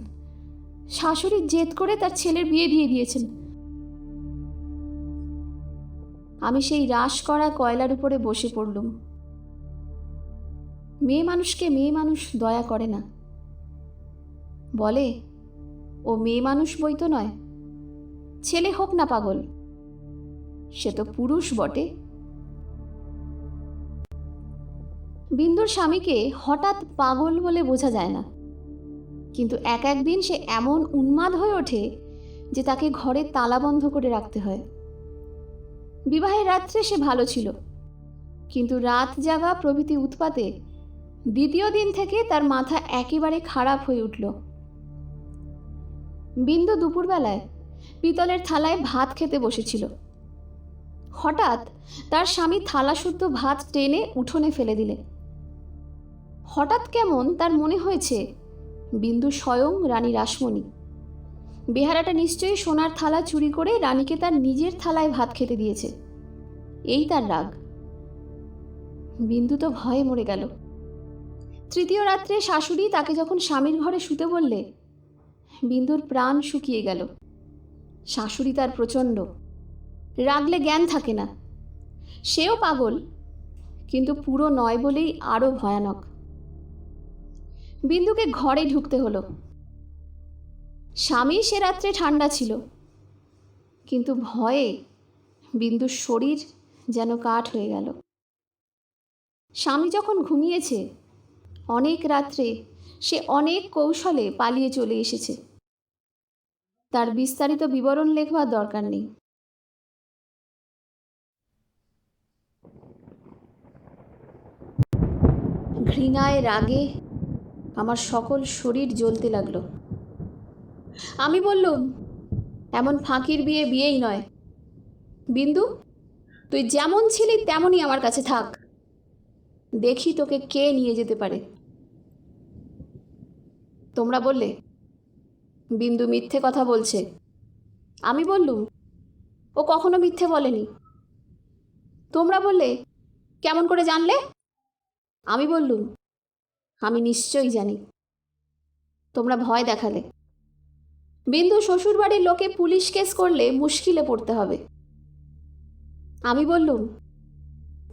শাশুড়ির জেদ করে তার ছেলের বিয়ে দিয়ে দিয়েছেন। আমি সেই রাশ করা কয়লার উপরে বসে পড়লুম। মেয়ে মানুষকে মেয়ে মানুষ দয়া করে না। বলে, ও মেয়ে মানুষ বই তো নয়, ছেলে হোক না পাগল, সে তো পুরুষ বটে। বিন্দুর স্বামীকে হঠাৎ পাগল বলে বোঝা যায় না, কিন্তু এক দিন সে এমন উন্মাদ হয়ে ওঠে যে তাকে ঘরে তালা বন্ধ করে রাখতে হয়। বিবাহের রাত্রে সে ভালো ছিল, কিন্তু রাত জাগা প্রভৃতি উৎপাতে দ্বিতীয় দিন থেকে তার মাথা একেবারে খারাপ হয়ে উঠল। বিন্দু দুপুরবেলায় পিতলের থালায় ভাত খেতে বসেছিল। হঠাৎ তার স্বামী থালা শুদ্ধ ভাত টেনে উঠোনে ফেলে দিলে। হঠাৎ কেমন তার মনে হয়েছে বিন্দু স্বয়ং রানী রাসমণি। বেহারাটা নিশ্চয়ই সোনার থালা চুরি করে রানীকে তার নিজের থালায় ভাত খেতে দিয়েছে, এই তার রাগ। বিন্দু তো ভয়ে মরে গেল। তৃতীয় রাত্রে শাশুড়ি তাকে যখন স্বামীর ঘরে শুতে বললে, বিন্দুর প্রাণ শুকিয়ে গেল। শাশুড়ি তার প্রচণ্ড, রাগলে জ্ঞান থাকে না। সেও পাগল, কিন্তু পুরো নয় বলেই আরও ভয়ানক। বিন্দুকে ঘরে ঢুকতে হলো। স্বামী সে রাত্রে ঠান্ডা ছিল, কিন্তু ভয়ে বিন্দুর শরীর যেন কাঠ হয়ে গেল। স্বামী যখন ঘুমিয়েছে, অনেক রাত্রে সে অনেক কৌশলে পালিয়ে চলে এসেছে। তার বিস্তারিত বিবরণ লেখবার দরকার নেই। ঘৃণায় রাগে আমার সকল শরীর জ্বলতে লাগলো। আমি বললুম, এমন ফাঁকির বিয়ে বিয়েই নয়। বিন্দু, তুই যেমন ছিলি তেমনই আমার কাছে থাক, দেখি তোকে কে নিয়ে যেতে পারে। তোমরা বললে, বিন্দু মিথ্যে কথা বলছে। আমি বললুম, ও কখনো মিথ্যে বলেনি। তোমরা বললে, কেমন করে জানলে? আমি বললুম, আমি নিশ্চয়ই জানি। তোমরা ভয় দেখালে। বিন্দু শ্বশুরবাড়ির লোকে পুলিশ কেস করলে মুশকিলে পড়তে হবে। আমি বললুম,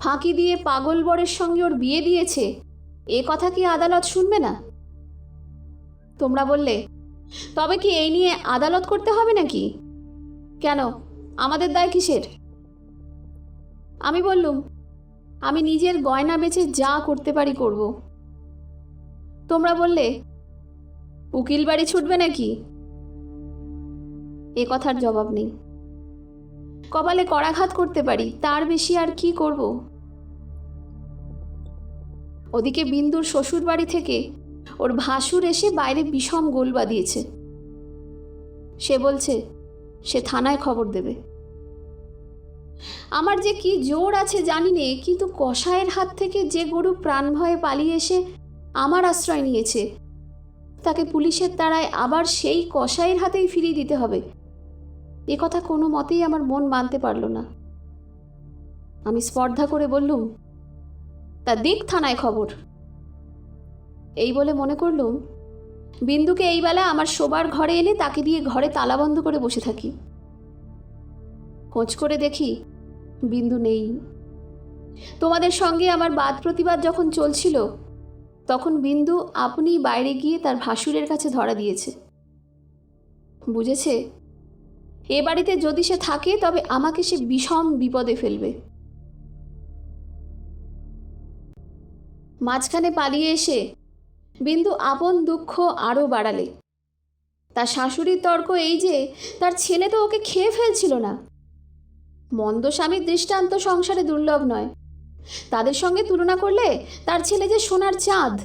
ফাঁকি দিয়ে পাগল বরের সঙ্গে ওর বিয়ে দিয়েছে, এ কথা কি আদালত শুনবে না? তোমরা বললে, তবে কি এই নিয়ে আদালত করতে হবে নাকি? কেন, আমাদের দায় কিসের? আমি বললুম, আমি নিজের গয়না বেচে যা করতে পারি করব। তোমরা বললে, উকিল বাড়ি ছুটবে নাকি? এ কথার জবাব নেই। কপালে করাঘাত করতে পারি, তার বেশি আর কি করব? ওদিকে বিন্দুর শ্বশুর বাড়ি থেকে ওর ভাসুর এসে বাইরে বিষম গোল বাঁধিয়েছে। সে বলছে সে থানায় খবর দেবে। আমার যে কি জোর আছে জানি নে, কিন্তু কসাইয়ের হাত থেকে যে গরু প্রাণ ভয়ে পালিয়ে এসে আমার আশ্রয় নিয়েছে, তাকে পুলিশের তাড়ায় আবার সেই কসাইয়ের হাতেই ফিরিয়ে দিতে হবে, এ কথা কোনো মতেই আমার মন মানতে পারল না। আমি স্পর্ধা করে বললুম, তা দিক থানায় খবর। এই বলে মনে করলুম বিন্দুকে এই বেলা আমার শোবার ঘরে এনে তাকে দিয়ে ঘরে তালাবন্ধ করে বসে থাকি। খোঁজ করে দেখি বিন্দু নেই। তোমাদের সঙ্গে আমার বাদ প্রতিবাদ যখন চলছিল, তখন বিন্দু আপনি বাইরে গিয়ে তার ভাসুরের কাছে ধরা দিয়েছে। বুঝেছে এ বাড়িতে যদি সে থাকে তবে আমাকে সে বিষম বিপদে ফেলবে। মাঝখানে পালিয়ে এসে বিন্দু আপন দুঃখ আরও বাড়ালে। তার শাশুড়ির তর্ক এই যে তার ছেলে তো ওকে খেয়ে ফেলছিল না। মন্দ স্বামীর দৃষ্টান্ত সংসারে দুর্লভ নয়, তাদের সঙ্গে তুলনা করলে তার ছেলে যে সোনার চাঁদ।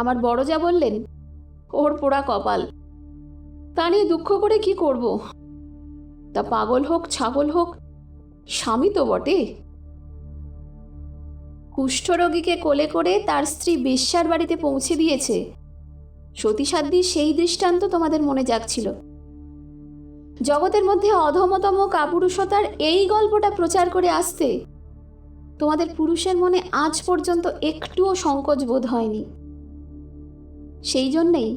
আমার বড় যা বললেন, ওর পোড়া কপাল, তা নিয়ে দুঃখ করে কি করব? তা পাগল হোক ছাগল হোক, স্বামী তো বটে। কুষ্ঠরোগীকে কোলে করে তার স্ত্রী বেশ্যার বাড়িতে পৌঁছে দিয়েছে, সতীসাধ্যী সেই দৃষ্টান্ত তোমাদের মনে জাগছিল। জগতের মধ্যে অধমতম কাপুরুষতার এই গল্পটা প্রচার করে আসতে তোমাদের পুরুষের মনে আজ পর্যন্ত একটুও সংকোচ বোধ হয়নি। সেই জন্যেই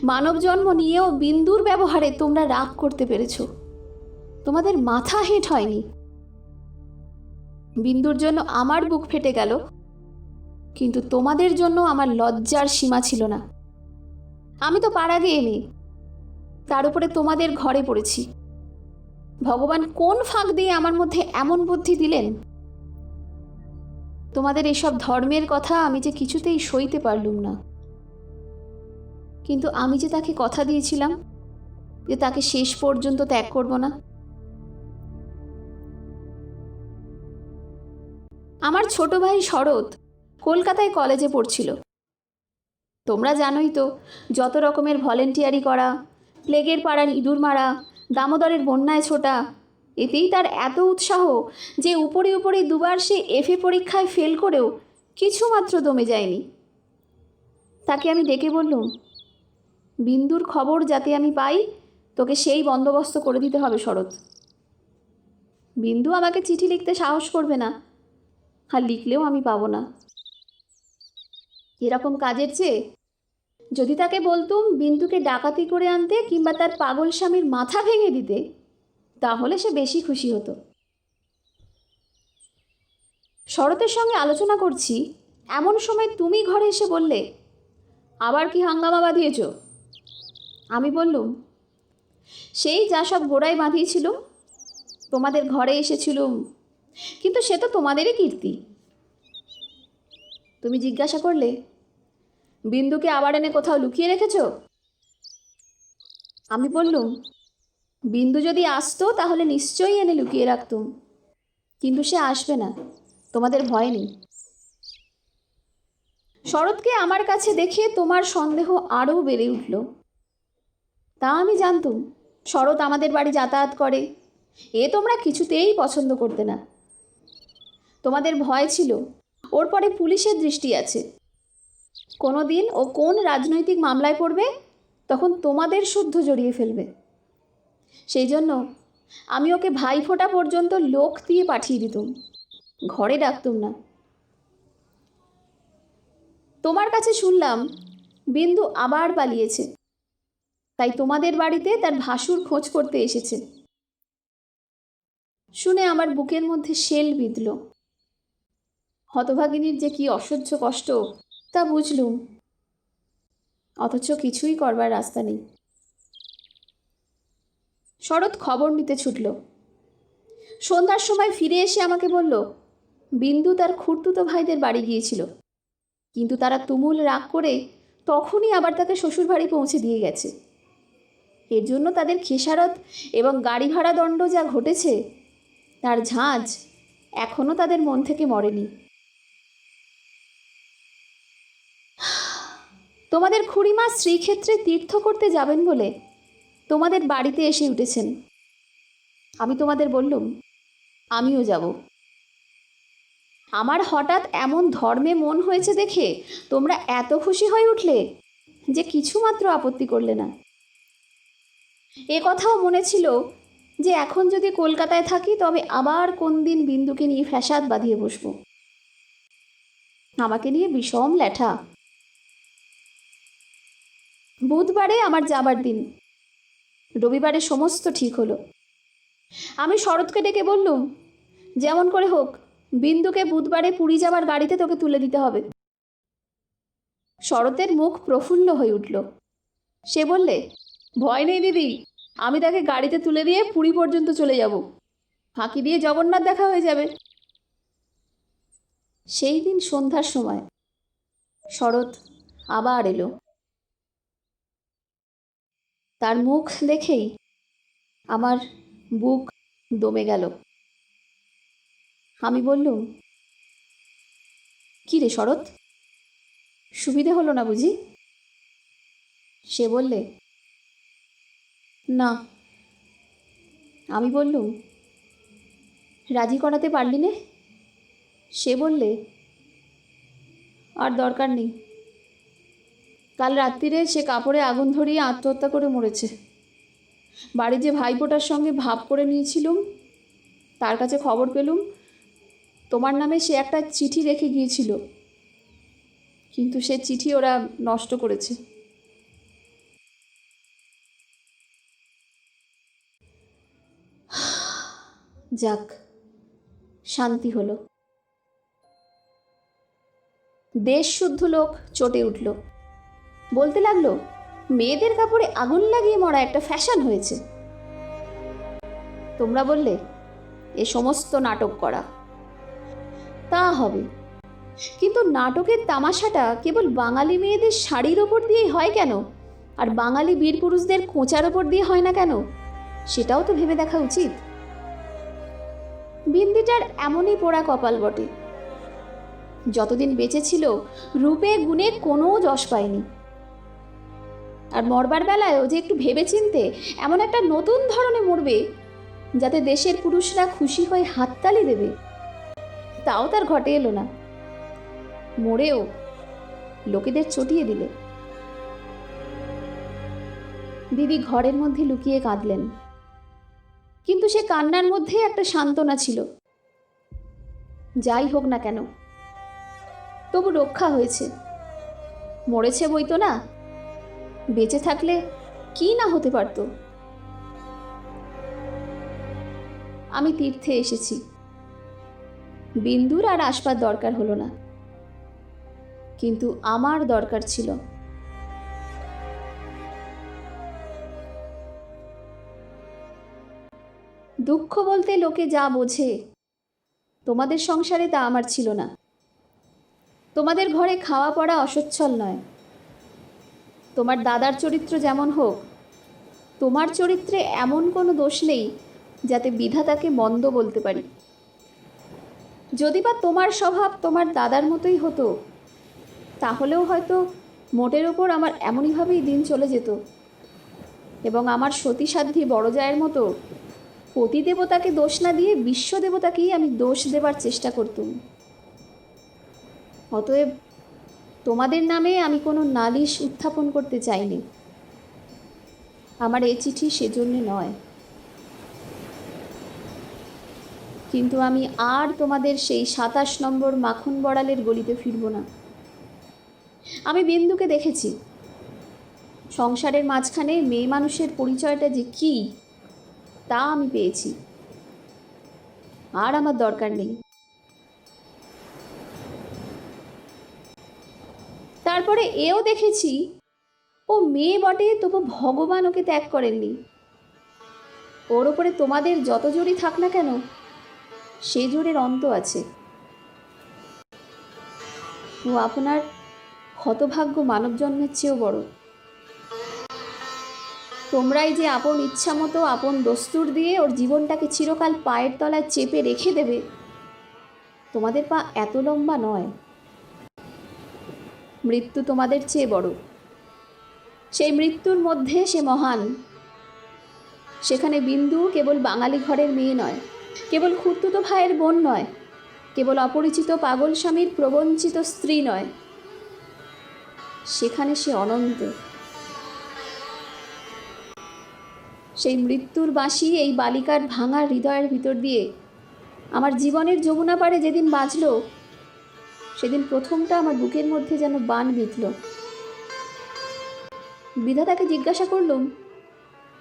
মানব জন্ম নিয়েও বিন্দুর ব্যবহারে তোমরা রাগ করতে পেরেছ, তোমাদের মাথা হেঁট হয়নি। বিন্দুর জন্য আমার বুক ফেটে গেল, কিন্তু তোমাদের জন্য আমার লজ্জার সীমা ছিল না। আমি তো পাড়া গিয়ে মেয়ে, তার উপরে তোমাদের ঘরে পড়েছি। ভগবান কোন ফাঁক দিয়ে আমার মধ্যে এমন বুদ্ধি দিলেন? তোমাদের এসব ধর্মের কথা আমি যে কিছুতেই সইতে পারলুম না। কিন্তু আমি যে তাকে কথা দিয়েছিলাম যে তাকে শেষ পর্যন্ত ত্যাগ করব না। আমার ছোট ভাই শরৎ কলকাতায় কলেজে পড়ছিল। তোমরা জানোই তো, যত রকমের ভলেন্টিয়ারি করা, প্লেগের পাড়ার ইঁদুর মারা, দামোদরের বন্যায় ছোটা, এতেই তার এত উৎসাহ যে উপরে উপরে দুবার সে এফএ পরীক্ষায় ফেল করেও কিছুমাত্র দমে যায়নি। তাকে আমি ডেকে বললুম, বিন্দুর খবর যাতে আমি পাই, তোকে সেই বন্দোবস্ত করে দিতে হবে শরৎ। বিন্দু আমাকে চিঠি লিখতে সাহস করবে না, আর লিখলেও আমি পাবো না। এরকম কাজের চেয়ে যদি তাকে বলতুম বিন্দুকে ডাকাতি করে আনতে কিংবা তার পাগল স্বামীর মাথা ভেঙে দিতে, তাহলে সে বেশি খুশি হতো। শরতের সঙ্গে আলোচনা করছি, এমন সময় তুমি ঘরে এসে বললে, আবার কি হাঙ্গামা বাঁধিয়েছ? আমি বললুম, সেই যা সব গোড়ায় বাঁধিয়েছিল, তোমাদের ঘরে এসেছিলুম, কিন্তু সে তো তোমাদেরই কীর্তি। তুমি জিজ্ঞাসা করলে, বিন্দুকে আবার এনে কোথাও লুকিয়ে রেখেছ? আমি বললুম, বিন্দু যদি আসতো তাহলে নিশ্চয়ই এনে লুকিয়ে রাখতুম, কিন্তু সে আসবে না, তোমাদের ভয় নেই। শরৎকে আমার কাছে দেখে তোমার সন্দেহ আরও বেড়ে উঠল। তা আমি জানতুম শরৎ আমাদের বাড়ি যাতায়াত করে, এ তোমরা কিছুতেই পছন্দ করতে না। তোমাদের ভয় ছিল ওর পরে পুলিশের দৃষ্টি আছে, কোনো দিন ও কোন রাজনৈতিক মামলায় পড়বে, তখন তোমাদের শুদ্ধ জড়িয়ে ফেলবে। সেই জন্য আমি ওকে ভাইফোঁটা পর্যন্ত লোক দিয়ে পাঠিয়ে দিতুম, ঘরে ডাকতুম না। তোমার কাছে শুনলাম বিন্দু আবার পালিয়েছে, তাই তোমাদের বাড়িতে তার ভাসুর খোঁজ করতে এসেছে। শুনে আমার বুকের মধ্যে শেল বিঁধল। হতভাগিনীর যে কি অসহ্য কষ্ট তা বুঝলুম। অথচ কিছুই করবার রাস্তা নেই। শরৎ খবর নিতে ছুটল। সন্ধ্যার সময় ফিরে এসে আমাকে বলল, বিন্দু তার খুড়তুতো ভাইদের বাড়ি গিয়েছিল, কিন্তু তারা তুমুল রাগ করে তখনই আবার তাকে শ্বশুরবাড়ি পৌঁছে দিয়ে গেছে। এর জন্য তাদের খেসারত এবং গাড়ি ভাড়া দণ্ড যা ঘটেছে তার ঝাঁঝ এখনও তাদের মন থেকে মরেনি। তোমাদের খুড়িমা শ্রীক্ষেত্রে তীর্থ করতে যাবেন বলে তোমাদের বাড়িতে এসে উঠেছেন। আমি তোমাদের বললুম, আমিও যাব। আমার হঠাৎ এমন ধর্মে মন হয়েছে দেখে তোমরা এত খুশি হয়ে উঠলে যে কিছুমাত্র আপত্তি করলে না। এ কথাও মনে ছিল যে এখন যদি কলকাতায় থাকি তবে আবার কোন দিন বিন্দুকে নিয়ে ফ্যাসাদ বাঁধিয়ে বসব। আমাকে নিয়ে বিষম ল্যাঠা। বুধবারে আমার যাবার দিন, রবিবারে সমস্ত ঠিক হলো। আমি শরৎকে ডেকে বললুম, যেমন করে হোক বিন্দুকে বুধবারে পুরী যাবার গাড়িতে তোকে তুলে দিতে হবে। শরতের মুখ প্রফুল্ল হয়ে উঠল। সে বললে, ভয় নেই দিদি, আমি তাকে গাড়িতে তুলে দিয়ে পুরী পর্যন্ত চলে যাব, ফাঁকি দিয়ে জগন্নাথ দেখা হয়ে যাবে। সেই দিন সন্ধ্যার সময় শরৎ আবার এলো। তার মুখ দেখেই আমার বুক দমে গেল। আমি বললুম, কী রে শরৎ, সুবিধে হলো না বুঝি? সে বললে, না। আমি বললুম, রাজি করাতে পারলি নে? সে বললে, আর দরকার নেই। কাল রাত্রিরে সে কাপড়ে আগুন ধরিয়ে আত্মহত্যা করে মরেছে। বাড়ি যে ভাইপোটার সঙ্গে ভাব করে নিয়েছিলুম, তার কাছে খবর পেলুম তোমার নামে সে একটা চিঠি রেখে গিয়েছিল, কিন্তু সে চিঠি ওরা নষ্ট করেছে। যাক, শান্তি হলো। দেশ শুদ্ধ লোক চটে উঠল, বলতে লাগলো, মেয়েদের কাপড়ে আগুন লাগিয়ে মরা একটা ফ্যাশন হয়েছে। তোমরা বললে, এ সমস্ত নাটক করা। তা হবে, কিন্তু নাটকের তামাশাটা কেবল বাঙালি মেয়েদের শাড়ির ওপর দিয়েই হয় কেন, আর বাঙালি বীর পুরুষদের কোঁচার ওপর দিয়ে হয় না কেন, সেটাও তো ভেবে দেখা উচিত। বিন্দিটার এমনই পোড়া কপাল বটে, যতদিন বেঁচে ছিল রূপে গুণে কোনো যশ পায়নি। আর মরবার বেলায়ও যে একটু ভেবে চিনতে এমন একটা নতুন ধরনে মরবে যাতে দেশের পুরুষরা খুশি হয়ে হাততালি দেবে, তাও তার ঘটে এলো না। মরেও লোকেদের চটিয়ে দিলে। দিদি ঘরের মধ্যে লুকিয়ে কাঁদলেন, কিন্তু সে কান্নার মধ্যে একটা সান্ত্বনা ছিল। যাই হোক না কেন, তবু রক্ষা হয়েছে। মরেছে বই তো না, বেঁচে থাকলে কি না হতে পারত। আমি তীর্থে এসেছি, বিন্দুর আর আসবার দরকার হলো না, কিন্তু আমার দরকার ছিল। দুঃখ বলতে লোকে যা বোঝে, তোমাদের সংসারে তা আমার ছিল না। তোমাদের ঘরে খাওয়া পড়া অসচ্ছল নয়। তোমার দাদার চরিত্র যেমন হোক, তোমার চরিত্রে এমন কোনো দোষ নেই যাতে বিধাতাকে মন্দ বলতে পারি। যদি বা তোমার স্বভাব তোমার দাদার মতোই হতো, তাহলেও হয়তো মোটের ওপর আমার এমনইভাবেই দিন চলে যেত, এবং আমার সতীসাধ্যী বড় জায়ের মতো পতিদেবতাকে দোষ না দিয়ে বিশ্বদেবতাকেই আমি দোষ দেবার চেষ্টা করতুম। অতএব তোমাদের নামে আমি কোনো নালিশ উত্থাপন করতে চাইনি। আমার এই চিঠি সেজন্য নয়, কিন্তু আমি আর তোমাদের সেই 27 নম্বর মাখন বড়ালের গলিতে ফিরব না। আমি বিন্দুকে দেখেছি। সংসারের মাঝখানে মেয়ে মানুষের পরিচয়টা যে কী তা আমি পেয়েছি। আর আমার দরকার নেই। তারপরে এও দেখেছি ও মেয়ে বটে, তবু ভগবান ওকে ত্যাগ করেননি। ওর ওপরে তোমাদের যত জোরই থাক না কেন, সে জোরের অন্ত আছে। ও আপনার হতভাগ্য মানব জন্মের চেয়েও বড়। তোমরাই যে আপন ইচ্ছা মতো আপন দস্তুর দিয়ে ওর জীবনটাকে চিরকাল পায়ের তলায় চেপে রেখে দেবে, তোমাদের পা এত লম্বা নয়। মৃত্যু তোমাদের চেয়ে বড়। সেই মৃত্যুর মধ্যে সে মহান। সেখানে বিন্দু কেবল বাঙালি ঘরের মেয়ে নয়, কেবল খুড়তুতো ভাইয়ের বোন নয়, কেবল অপরিচিত পাগল স্বামীর প্রবঞ্চিত স্ত্রী নয়, সেখানে সে অনন্ত। সেই মৃত্যুর বাঁশি এই বালিকার ভাঙা হৃদয়ের ভিতর দিয়ে আমার জীবনের যমুনা পাড়ে যেদিন বাজল, সেদিন প্রথমটা আমার বুকের মধ্যে যেন বান বিঁধল। বিধাতাকে জিজ্ঞাসা করলুম,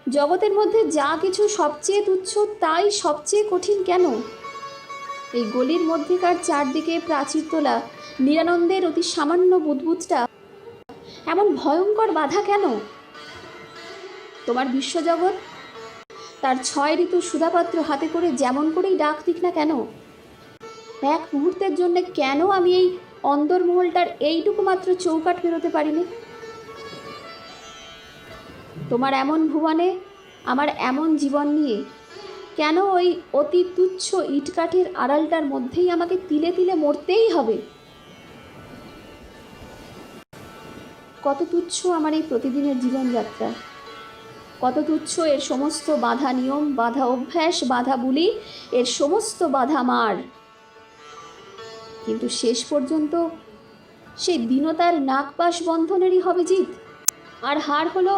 জগতের মধ্যে যা কিছু সবচেয়ে তুচ্ছ তাই সবচেয়ে কঠিন কেন? এই গলির মধ্যেকার চারদিকে প্রাচীর তোলা নিরানন্দের অতি সামান্য বুদবুদটা এমন ভয়ঙ্কর বাধা কেন? তোমার বিশ্বজগৎ তার 6 ঋতু সুধাপাত্র হাতে করে যেমন করেই ডাক দিক না কেন, এক মুহূর্তের জন্য কেন আমি এই অন্দরমহলটার এইটুকু মাত্র চৌকাঠ বেরোতে পারিনি? তোমার এমন ভুবনে আমার এমন জীবন নিয়ে কেন ওই অতি তুচ্ছ ইটকাঠের আড়ালটার মধ্যেই আমাকে তিলে তিলে মরতেই হবে? কত তুচ্ছ আমার এই প্রতিদিনের জীবনযাত্রা, কত তুচ্ছ এর সমস্ত বাধা নিয়ম, বাধা অভ্যাস, বাধা বুলি, এর সমস্ত বাধা মার। কিন্তু শেষ পর্যন্ত সেই দীনতার নাগপাশ বন্ধনেরই হবে জিত, আর হার হলো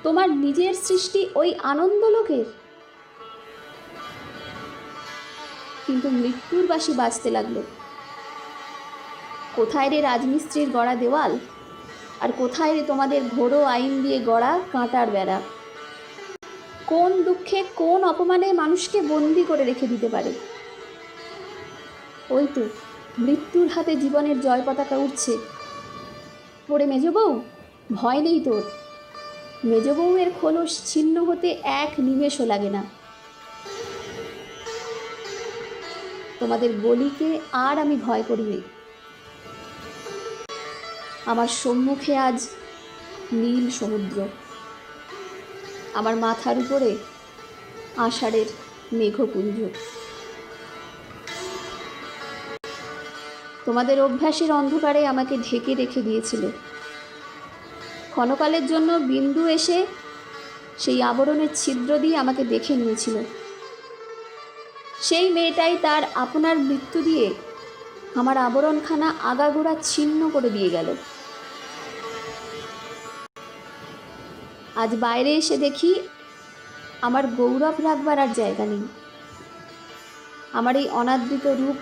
তোমার নিজের সৃষ্টি ওই আনন্দলোকের। কিন্তু মৃত্যুর বাঁশি বাজতে লাগলো। কোথায় রে রাজমিস্ত্রির গড়া দেওয়াল, আর কোথায় রে তোমাদের ঘোড়ো আইন দিয়ে গড়া কাঁটার বেড়া? কোন দুঃখে কোন অপমানে মানুষকে বন্দি করে রেখে দিতে পারে? ওই তো মৃত্যুর হাতে জীবনের জয় পতাকা উঠছে। ওরে মেজ বউ, ভয় নেই তোর। মেজ বউয়ের খোলস ছিন্ন হতে এক নিমেষও লাগে না। তোমাদের গলিকে আর আমি ভয় করিনি। আমার সম্মুখে আজ নীল সমুদ্র, আমার মাথার উপরে আষাঢ়ের মেঘপুঞ্জ। তোমাদের অভ্যাসের অন্ধকারে আমাকে ঢেকে রেখে দিয়েছিল। ক্ষণকালের জন্য বিন্দু এসে সেই আবরণের ছিদ্র দিয়ে আমাকে দেখে নিয়েছিল। সেই মেয়েটাই তার আপনার মৃত্যু দিয়ে আমার আবরণখানা আগাগোড়া ছিন্ন করে দিয়ে গেল। আজ বাইরে এসে দেখি আমার গৌরব রাখবার আর জায়গা নেই। আমার এই অনাদৃত রূপ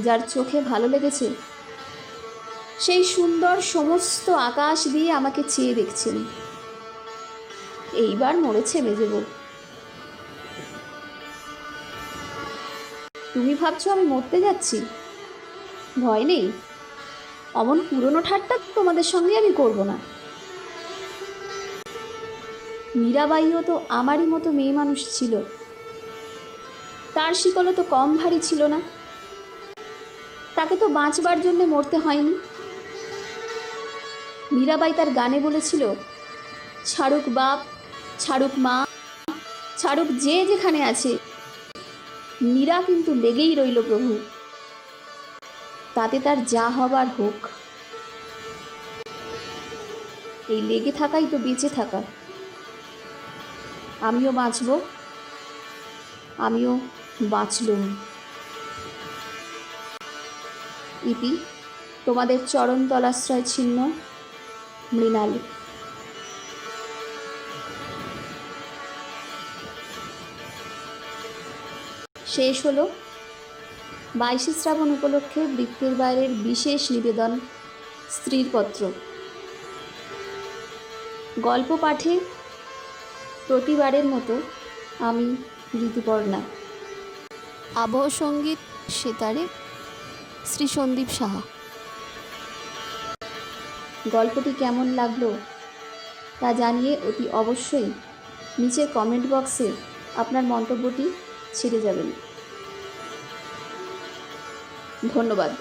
যার চোখে ভালো লেগেছে, সেই সুন্দর সমস্ত আকাশ দিয়ে আমাকে চেয়ে দেখছেন। এইবার মরেছে মেজে বউ। তুমি ভাবছো আমি মরতে যাচ্ছি? ভয় নেই, অমন পুরনো ঠাট্টা তোমাদের সঙ্গে আমি করব না। মীরাবাইও তো আমারই মতো মেয়ে মানুষ ছিল, তার শিকলও তো কম ভারী ছিল না। তাকে তো বাঁচবার জন্যে মরতে হয়নি। মীরাবাই তার গানে বলেছিল, ছাড়ুক বাপ, ছাড়ুক মা, ছাড়ুক যে যেখানে আছে, মীরা কিন্তু লেগেই রইল প্রভু, তাতে তার যা হবার হোক। এই লেগে থাকাই তো বেঁচে থাকা। আমিও বাঁচব, আমিও বাঁচলুম। ইতি তোমাদের চরণতলাশ্রয় ছিন্ন মৃণাল। শেষ হলো 22শে শ্রাবণ উপলক্ষে বৃত্তের বাইরের বিশেষ নিবেদন স্ত্রীর পত্র। গল্প পাঠে প্রতিবারের মতো আমি ঋতুপর্ণা। আবহ সঙ্গীত সেতারে শ্রী সন্দীপ সাহা। গল্পটি কেমন লাগলো তা জানিয়ে অতি অবশ্যই নিচের কমেন্ট বক্সে আপনার মন্তব্যটি ছেড়ে যাবেন। ধন্যবাদ।